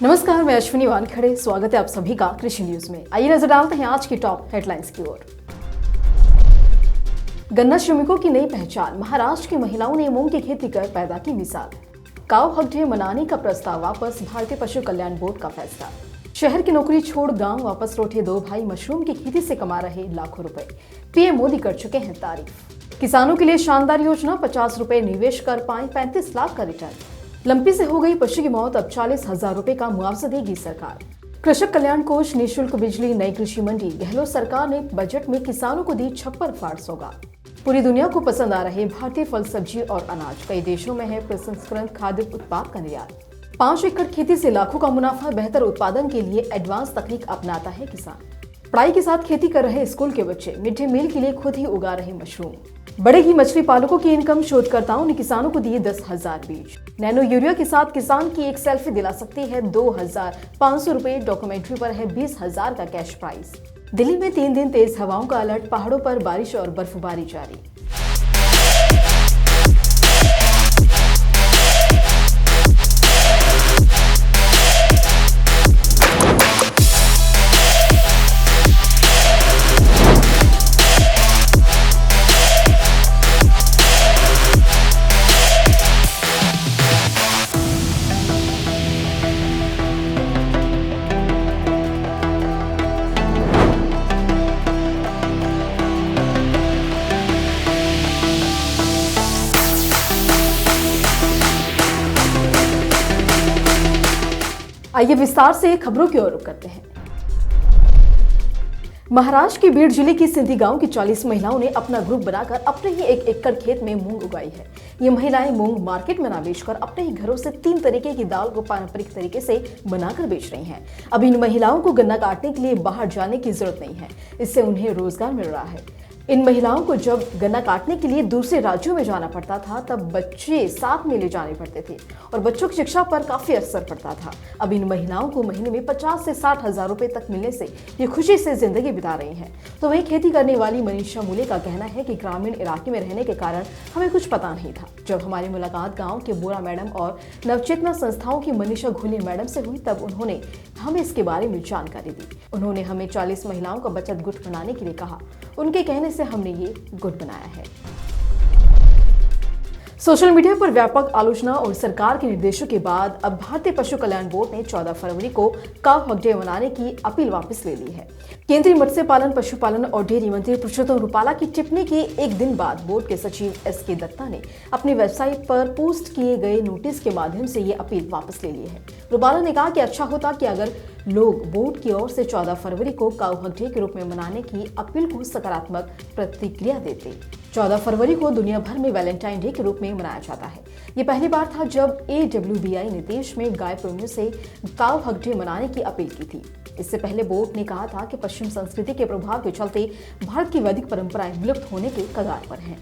नमस्कार, मैं अश्विनी वानखेड़े। स्वागत है आप सभी का कृषि न्यूज में। आइए नजर डालते हैं आज की टॉप हेडलाइंस की ओर। गन्ना श्रमिकों की नई पहचान, महाराष्ट्र की महिलाओं ने मूंग की खेती कर पैदा की मिसाल। काऊ हक डे मनाने का प्रस्ताव वापस, भारतीय पशु कल्याण बोर्ड का फैसला। शहर की नौकरी छोड़ गांव वापस लौटे दो भाई मशरूम की खेती से कमा रहे लाखों रुपए। पीएम मोदी कर चुके हैं तारीफ। किसानों के लिए शानदार योजना, 50 रुपए निवेश कर पाए 35 लाख का रिटर्न। लंपी से हो गई पशु की मौत, अब 40,000 रुपए का मुआवजा देगी सरकार। कृषक कल्याण कोष, निःशुल्क बिजली, नई कृषि मंडी। गहलोत सरकार ने बजट में किसानों को दी छप्पर फाड़ सौगात। पूरी दुनिया को पसंद आ रहे भारतीय फल, सब्जी और अनाज। कई देशों में है प्रसंस्करण खाद्य उत्पाद का निर्यात। 5 एकड़ खेती से लाखों का मुनाफा, बेहतर उत्पादन के लिए एडवांस तकनीक अपनाता है किसान। पढ़ाई के साथ खेती कर रहे स्कूल के बच्चे, मिड डे मील के लिए खुद ही उगा रहे मशरूम। बढ़ेगी मछली पालकों की इनकम, शोधकर्ताओं ने किसानों को दिए 10,000 बीज। नैनो यूरिया के साथ किसान की एक सेल्फी दिला सकती है 2,500 रुपए। डॉक्यूमेंट्री पर है 20,000 का कैश प्राइज। दिल्ली में 3 दिन तेज हवाओं का अलर्ट, पहाड़ों पर बारिश और बर्फबारी जारी। आइए विस्तार से खबरों की ओर रुख करते हैं। महाराष्ट्र के बीड जिले की सिंधी गांव की 40 महिलाओं ने अपना ग्रुप बनाकर अपने ही 1 एकड़ खेत में मूंग उगाई है। ये महिलाएं मूंग मार्केट में ना बेचकर अपने ही घरों से 3 तरीके की दाल को पारंपरिक तरीके से बनाकर बेच रही हैं। अब इन महिलाओं को गन्ना काटने के लिए बाहर जाने की जरूरत नहीं है, इससे उन्हें रोजगार मिल रहा है। इन महिलाओं को जब गन्ना काटने के लिए दूसरे राज्यों में जाना पड़ता था, तब बच्चे साथ में ले जाने पड़ते थे और बच्चों की शिक्षा पर काफी असर पड़ता था। अब इन महिलाओं को महीने में 50 से 60,000 रुपए तक मिलने से ये खुशी से जिंदगी बिता रही हैं। तो वहीं खेती करने वाली मनीषा मूले का कहना है कि ग्रामीण इलाके में रहने के कारण हमें कुछ पता नहीं था। जब हमारी मुलाकात गाँव के बोरा मैडम और नवचेतना संस्थाओं की मनीषा घोले मैडम से हुई, तब उन्होंने हमें इसके बारे में जानकारी दी। उन्होंने हमें 40 महिलाओं का बचत गुट बनाने के लिए कहा। उनके कहने से हमने ये गुट बनाया है। सोशल मीडिया पर व्यापक आलोचना और सरकार के निर्देशों के बाद अब भारतीय पशु कल्याण बोर्ड ने 14 फरवरी को काऊ हक डे मनाने की अपील वापस ले ली है। केंद्रीय मत्स्य पालन, पशुपालन और डेयरी मंत्री पुरुषोत्तम रूपाला की टिप्पणी के एक दिन बाद बोर्ड के सचिव SK दत्ता ने अपनी वेबसाइट पर पोस्ट किए गए नोटिस के माध्यम से ये अपील वापस ले ली है। रूपाला ने कहा कि अच्छा होता कि अगर लोग बोर्ड की ओर से 14 फरवरी को काऊ हक डे के रूप में मनाने की अपील को सकारात्मक प्रतिक्रिया देते। 14 फरवरी को दुनिया भर में वैलेंटाइन डे के रूप में मनाया जाता है। ये पहली बार था जब AWBI ने देश में गाय प्रेमियों से काऊ हक डे मनाने की अपील की थी। इससे पहले बोर्ड ने कहा था कि पश्चिम संस्कृति के प्रभाव के चलते भारत की वैदिक परंपराएं विलुप्त होने के कगार पर हैं।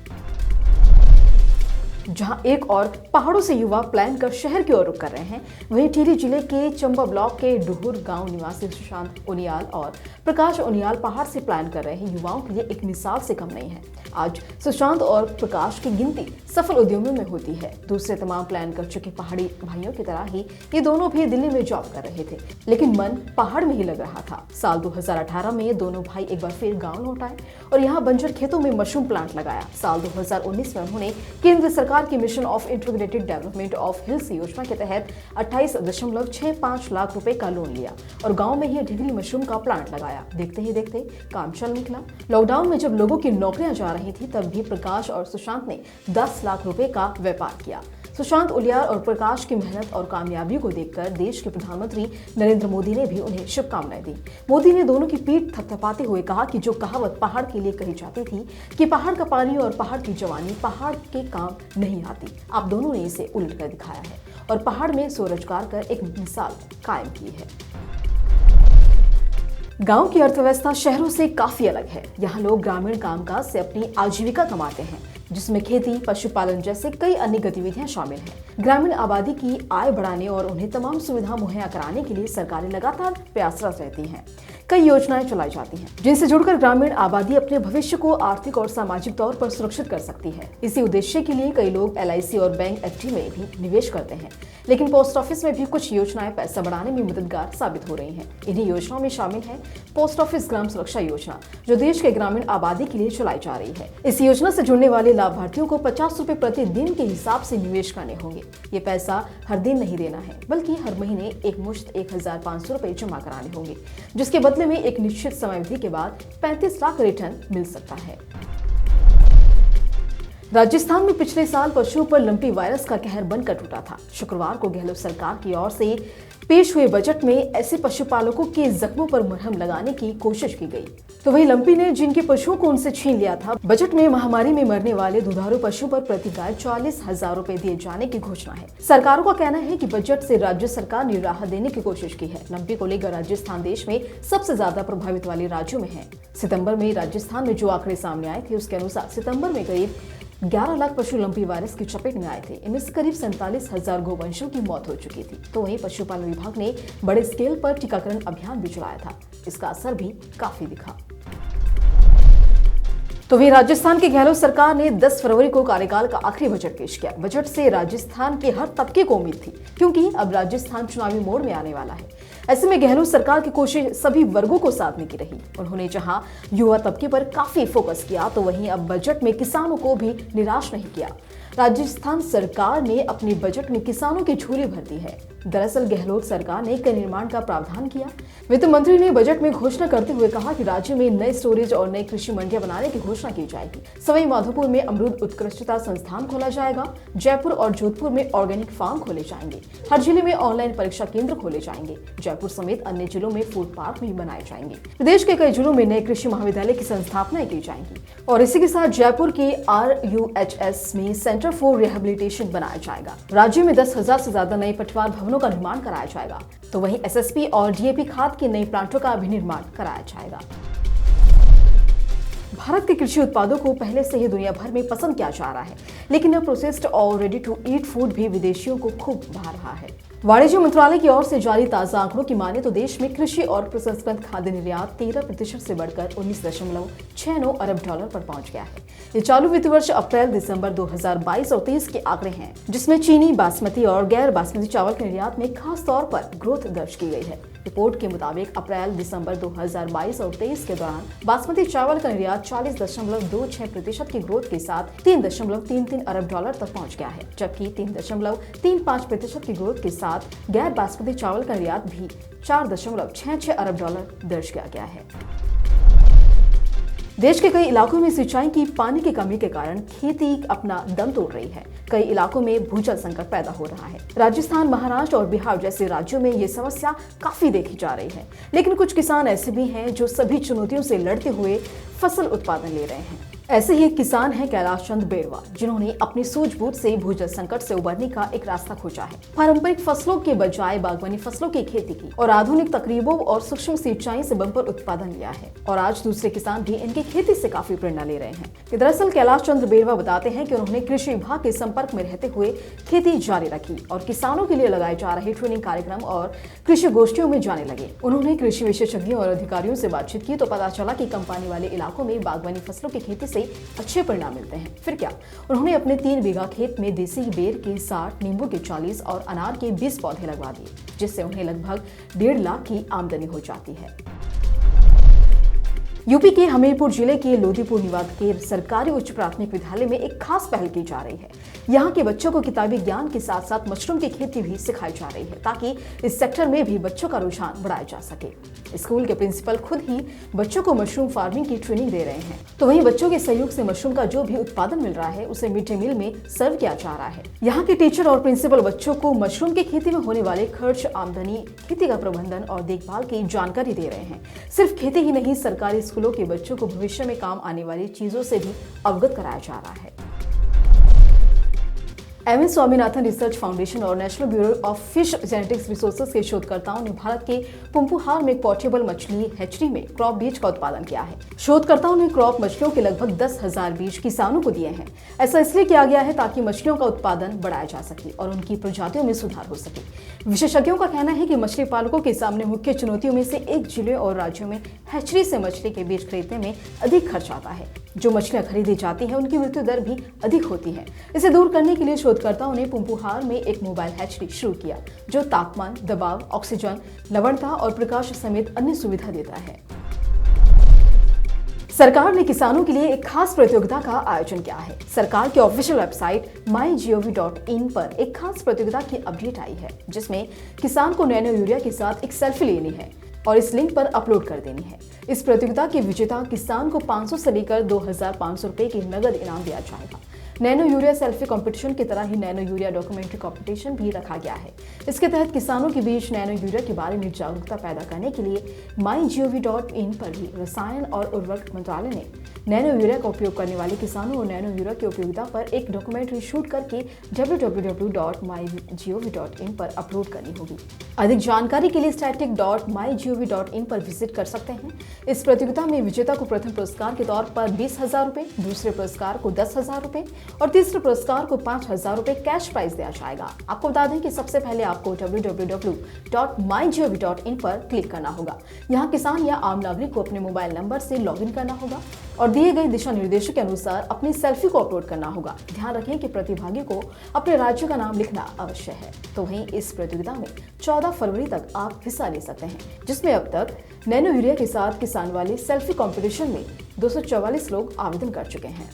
जहां एक और पहाड़ों से युवा प्लान कर शहर की ओर रुख कर रहे हैं, वहीं टिहरी जिले के चंबा ब्लॉक के डुहुर गांव निवासी सुशांत उनियाल और प्रकाश उनियाल पहाड़ से प्लान कर रहे युवाओं के लिए एक मिसाल से कम नहीं है। आज सुशांत और प्रकाश की गिनती सफल उद्यमियों में होती है। दूसरे तमाम प्लान कर चुके पहाड़ी भाइयों की तरह ही ये दोनों भी दिल्ली में जॉब कर रहे थे, लेकिन मन पहाड़ में ही लग रहा था। साल 2018 में ये दोनों भाई एक बार फिर गाँव लौट आए और यहाँ बंजर खेतों में मशरूम प्लांट लगाया। साल 2019 में उन्होंने केंद्र सरकार की mission of integrated development of hills योजना के तहत 28.65 लाख रुपए का लोन लिया और गांव में ही ढिगरी मशरूम का प्लांट लगाया। देखते ही देखते काम चल निकला। लॉकडाउन में जब लोगों की नौकरियां जा रही थी, तब भी प्रकाश और सुशांत ने 10 लाख रुपए का व्यापार किया। सुशांत उलियार और प्रकाश की मेहनत और कामयाबी को देखकर देश के प्रधानमंत्री नरेंद्र मोदी ने भी उन्हें शुभकामनाएं दी। मोदी ने दोनों की पीठ थपथपाते हुए कहा कि जो कहावत पहाड़ के लिए कही जाती थी कि पहाड़ का पानी और पहाड़ की जवानी पहाड़ के काम नहीं आती, आप दोनों ने इसे उलट कर दिखाया है और पहाड़ में स्वरोजगार कर एक मिसाल कायम की है। गांव की अर्थव्यवस्था शहरों से काफी अलग है। यहाँ लोग ग्रामीण कामकाज से अपनी आजीविका कमाते हैं, जिसमें खेती, पशुपालन जैसे कई अन्य गतिविधियां शामिल हैं। ग्रामीण आबादी की आय बढ़ाने और उन्हें तमाम सुविधा मुहैया कराने के लिए सरकारें लगातार प्रयासरत रहती हैं। कई योजनाएं चलाई जाती हैं, जिनसे जुड़कर ग्रामीण आबादी अपने भविष्य को आर्थिक और सामाजिक तौर पर सुरक्षित कर सकती है। इसी उद्देश्य के लिए कई लोग LIC और बैंक FD में भी निवेश करते हैं, लेकिन पोस्ट ऑफिस में भी कुछ योजनाएं पैसा बढ़ाने में मददगार साबित हो रही हैं। इन्हीं योजनाओं में शामिल है पोस्ट ऑफिस ग्राम सुरक्षा योजना, जो देश के ग्रामीण आबादी के लिए चलाई जा रही है। इस योजना से जुड़ने वाले लाभार्थियों को 50 रुपए प्रति दिन के हिसाब से निवेश करने होंगे। ये पैसा हर दिन नहीं देना है, बल्कि हर महीने एक मुश्त 1500 रुपए जमा कराने होंगे, जिसके बदले में एक निश्चित समय अवधि के बाद 35 लाख रिटर्न मिल सकता है। राजस्थान में पिछले साल पशुओं पर लंपी वायरस का कहर बनकर टूटा था। शुक्रवार को गहलोत सरकार की ओर से पेश हुए बजट में ऐसे पशुपालकों के जख्मों पर मरहम लगाने की कोशिश की गई। तो वही लंपी ने जिनके पशुओं को उनसे छीन लिया था, बजट में महामारी में मरने वाले दुधारू पशु पर प्रति गाय 40,000 रुपए दिए जाने की घोषणा है। सरकारों का कहना है कि बजट से राज्य सरकार ने राहत देने की कोशिश की है। लंपी को लेकर राजस्थान देश में सबसे ज्यादा प्रभावित वाले राज्यों में है। सितंबर में राजस्थान में जो आंकड़े सामने आए थे, उसके अनुसार सितंबर में करीब 11 लाख पशु लंपी वायरस की चपेट में आए थे। इनमें से करीब 47,000 गोवंशों की मौत हो चुकी थी। तो वहीं पशुपालन विभाग ने बड़े स्केल पर टीकाकरण अभियान भी चलाया था। इसका असर भी काफी दिखा। तो वहीं राजस्थान की गहलोत सरकार ने 10 फरवरी को कार्यकाल का आखिरी बजट पेश किया। बजट से राजस्थान के हर तबके को उम्मीद थी, क्योंकि अब राजस्थान चुनावी मोड़ में आने वाला है। ऐसे में गहलोत सरकार की कोशिश सभी वर्गों को साधने की रही। उन्होंने जहां युवा तबके पर काफी फोकस किया, तो वहीं अब बजट में किसानों को भी निराश नहीं किया। राजस्थान सरकार ने अपने बजट में किसानों की झोली भर दी है। दरअसल गहलोत सरकार ने कई निर्माण का प्रावधान किया। वित्त मंत्री ने बजट में घोषणा करते हुए कहा कि राज्य में नए स्टोरेज और नई कृषि मंडियां बनाने की घोषणा की जाएगी। सवाई माधोपुर में अमरूद उत्कृष्टता संस्थान खोला जाएगा। जयपुर और जोधपुर में ऑर्गेनिक फार्म खोले जाएंगे। हर जिले में ऑनलाइन परीक्षा केंद्र खोले जाएंगे। जयपुर समेत अन्य जिलों में फूड पार्क भी बनाए जाएंगे। प्रदेश के कई जिलों में नए कृषि महाविद्यालय की स्थापना की जाएगी। और इसी के साथ जयपुर के RUHS में सेंटर फॉर रिहेबिलिटेशन बनाया जाएगा। राज्य में 10,000 से ज्यादा नए पटवार भवनों का निर्माण कराया जाएगा। तो वहीं SSP और DAP खाद के नए प्लांटों का भी निर्माण कराया जाएगा। भारत के कृषि उत्पादों को पहले से ही दुनिया भर में पसंद किया जा रहा है, लेकिन अब प्रोसेस्ड और रेडी टू ईट फूड भी विदेशियों को खूब भा रहा है। वाणिज्य मंत्रालय की ओर से जारी ताजा आंकड़ों की माने तो देश में कृषि और प्रसंस्कृत खाद्य निर्यात 13% से बढ़कर 19.69 अरब डॉलर पर पहुंच गया है। ये चालू वित्त वर्ष अप्रैल दिसंबर 2022 और 23 के आंकड़े हैं, जिसमें चीनी, बासमती और गैर बासमती चावल के निर्यात में खास तौर पर ग्रोथ दर्ज की गई है। रिपोर्ट के मुताबिक अप्रैल दिसंबर 2022 और 23 के दौरान बासमती चावल का निर्यात 40.26% की ग्रोथ के साथ 3.33 अरब डॉलर तक पहुंच गया है, जबकि 3.35% की ग्रोथ के साथ गैर बासमती चावल का निर्यात भी 4.66 अरब डॉलर दर्ज किया गया है। देश के कई इलाकों में सिंचाई की पानी की कमी के कारण खेती अपना दम तोड़ रही है। कई इलाकों में भूजल संकट पैदा हो रहा है। राजस्थान, महाराष्ट्र और बिहार जैसे राज्यों में ये समस्या काफी देखी जा रही है, लेकिन कुछ किसान ऐसे भी हैं जो सभी चुनौतियों से लड़ते हुए फसल उत्पादन ले रहे हैं। ऐसे ही एक किसान है कैलाश चंद बेरवा, जिन्होंने अपनी सूझबूझ से भूजल संकट से उबरने का एक रास्ता खोजा है। पारंपरिक फसलों के बजाय बागवानी फसलों की खेती की और आधुनिक तकनीकों और सूक्ष्म सिंचाई से बम्पर उत्पादन लिया है। और आज दूसरे किसान भी इनकी खेती से काफी प्रेरणा ले रहे हैं। दरअसल कैलाश चंद्र बेरवा बताते हैं कि उन्होंने कृषि विभाग के संपर्क में रहते हुए खेती जारी रखी और किसानों के लिए लगाए जा रहे ट्रेनिंग कार्यक्रम और कृषि गोष्ठियों में जाने लगे। उन्होंने कृषि विशेषज्ञों और अधिकारियों से बातचीत की तो पता चला कि कंपानी वाले इलाकों में बागवानी फसलों की खेती से अच्छे परिणाम मिलते हैं। फिर क्या, उन्होंने अपने 3 बीघा खेत में देसी बेर के 60, नींबू के 40 और अनार के 20 पौधे लगवा दिए, जिससे उन्हें लगभग 1.5 लाख की आमदनी हो जाती है। यूपी के हमीरपुर जिले के लोदीपुर निवास के सरकारी उच्च प्राथमिक विद्यालय में एक खास पहल की जा रही है। यहाँ के बच्चों को किताबी ज्ञान के साथ साथ मशरूम की खेती भी सिखाई जा रही है, ताकि इस सेक्टर में भी बच्चों का रुझान बढ़ाया जा सके। स्कूल के प्रिंसिपल खुद ही बच्चों को मशरूम फार्मिंग की ट्रेनिंग दे रहे हैं। तो वहीं बच्चों के सहयोग से मशरूम का जो भी उत्पादन मिल रहा है, उसे मिड डे मील में सर्व किया जा रहा है। यहाँ के टीचर और प्रिंसिपल बच्चों को मशरूम की खेती में होने वाले खर्च, आमदनी, खेती का प्रबंधन और देखभाल की जानकारी दे रहे हैं। सिर्फ खेती ही नहीं, सरकारी स्कूलों के बच्चों को भविष्य में काम आने वाली चीजों से भी अवगत कराया जा रहा है। एमएस स्वामीनाथन रिसर्च फाउंडेशन और national bureau of fish genetics resources के शोधकर्ताओं ने भारत के पुम्पुहार में एक पोर्टेबल मछली हैचरी में क्रॉप बीज का उत्पादन किया है। शोधकर्ताओं ने क्रॉप मछलियों के लगभग 10,000 बीज किसानों को दिए हैं। ऐसा इसलिए किया गया है ताकि मछलियों का उत्पादन बढ़ाया जा सके और उनकी प्रजातियों में सुधार हो सके। विशेषज्ञों का कहना है कि मछली पालकों के सामने मुख्य चुनौतियों में से एक जिले और राज्यों में हैचरी से मछली के बीज खरीदने में अधिक खर्च आता है। जो मछलियां खरीदी जाती हैं उनकी मृत्यु दर भी अधिक होती है। इसे दूर करने के लिए शोधकर्ताओं ने पुम्पुहार में एक मोबाइल हैचरी शुरू किया जो तापमान, दबाव, ऑक्सीजन, लवणता और प्रकाश समेत अन्य सुविधा देता है। सरकार ने किसानों के लिए एक खास प्रतियोगिता का आयोजन किया है। सरकार के ऑफिशियल वेबसाइट mygov.in पर एक खास प्रतियोगिता की अपडेट आई है जिसमें किसान को नैनो यूरिया के साथ एक सेल्फी लेनी है और इस लिंक पर अपलोड कर देनी है। इस प्रतियोगिता के विजेता किसान को 500 से लेकर 2,500 रुपए की नगद इनाम दिया जाएगा। नैनो यूरिया सेल्फी कंपटीशन की तरह ही नैनो यूरिया डॉक्यूमेंट्री कंपटीशन भी रखा गया है। इसके तहत किसानों के बीच नैनो यूरिया के बारे में जागरूकता पैदा करने के लिए mygov.in पर भी रसायन और उर्वरक मंत्रालय ने नैनो यूरिया का उपयोग करने वाले किसानों और नैनो यूरिया की उपयोगिता पर एक डॉक्यूमेंट्री शूट करके www.mygov.in पर अपलोड करनी होगी। अधिक जानकारी के लिए static.mygov.in पर विजिट कर सकते हैं। इस प्रतियोगिता में विजेता को प्रथम पुरस्कार के तौर पर 20,000 रुपए, दूसरे पुरस्कार को 10,000 रुपए और तीसरे पुरस्कार को 5,000 रुपए कैश प्राइज दिया जाएगा। आपको बता दें कि सबसे पहले आपको www.mygov.in पर क्लिक करना होगा। यहाँ किसान या आम नागरिक को अपने मोबाइल नंबर से लॉगिन करना होगा और दिए गए दिशा निर्देशों के अनुसार अपनी सेल्फी को अपलोड करना होगा। ध्यान रखें कि प्रतिभागी को अपने राज्य का नाम लिखना अवश्य है। तो वहीं इस प्रतियोगिता में 14 फरवरी तक आप हिस्सा ले सकते हैं, जिसमें अब तक नैनो यूरिया के साथ किसान वाले सेल्फी कंपटीशन में 244 लोग आवेदन कर चुके हैं।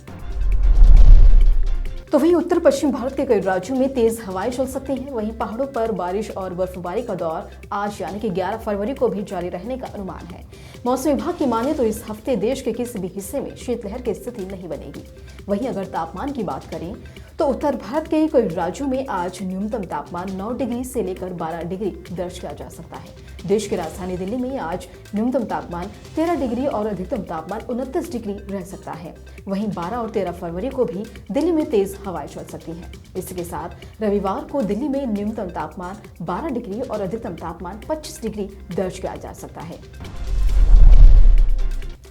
तो वहीं उत्तर पश्चिम भारत के कई राज्यों में तेज हवाएं चल सकती हैं। वहीं पहाड़ों पर बारिश और बर्फबारी का दौर आज यानी कि 11 फरवरी को भी जारी रहने का अनुमान है। मौसम विभाग की माने तो इस हफ्ते देश के किसी भी हिस्से में शीतलहर की स्थिति नहीं बनेगी। वहीं अगर तापमान की बात करें तो उत्तर भारत के कई राज्यों में आज न्यूनतम तापमान 9 डिग्री से लेकर 12 डिग्री दर्ज किया जा सकता है। देश की राजधानी दिल्ली में आज न्यूनतम तापमान 13 डिग्री और अधिकतम तापमान 29 डिग्री रह सकता है। वहीं 12 और 13 फरवरी को भी दिल्ली में तेज हवाएं चल सकती हैं। इसके साथ रविवार को दिल्ली में न्यूनतम तापमान 12 डिग्री और अधिकतम तापमान 25 डिग्री दर्ज किया जा सकता है।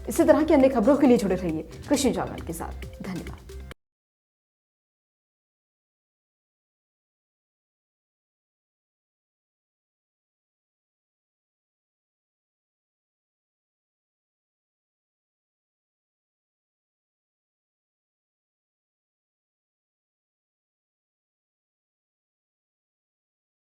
इसी तरह की अन्य खबरों के लिए जुड़े रहिए कृषि जागरण के साथ। धन्यवाद।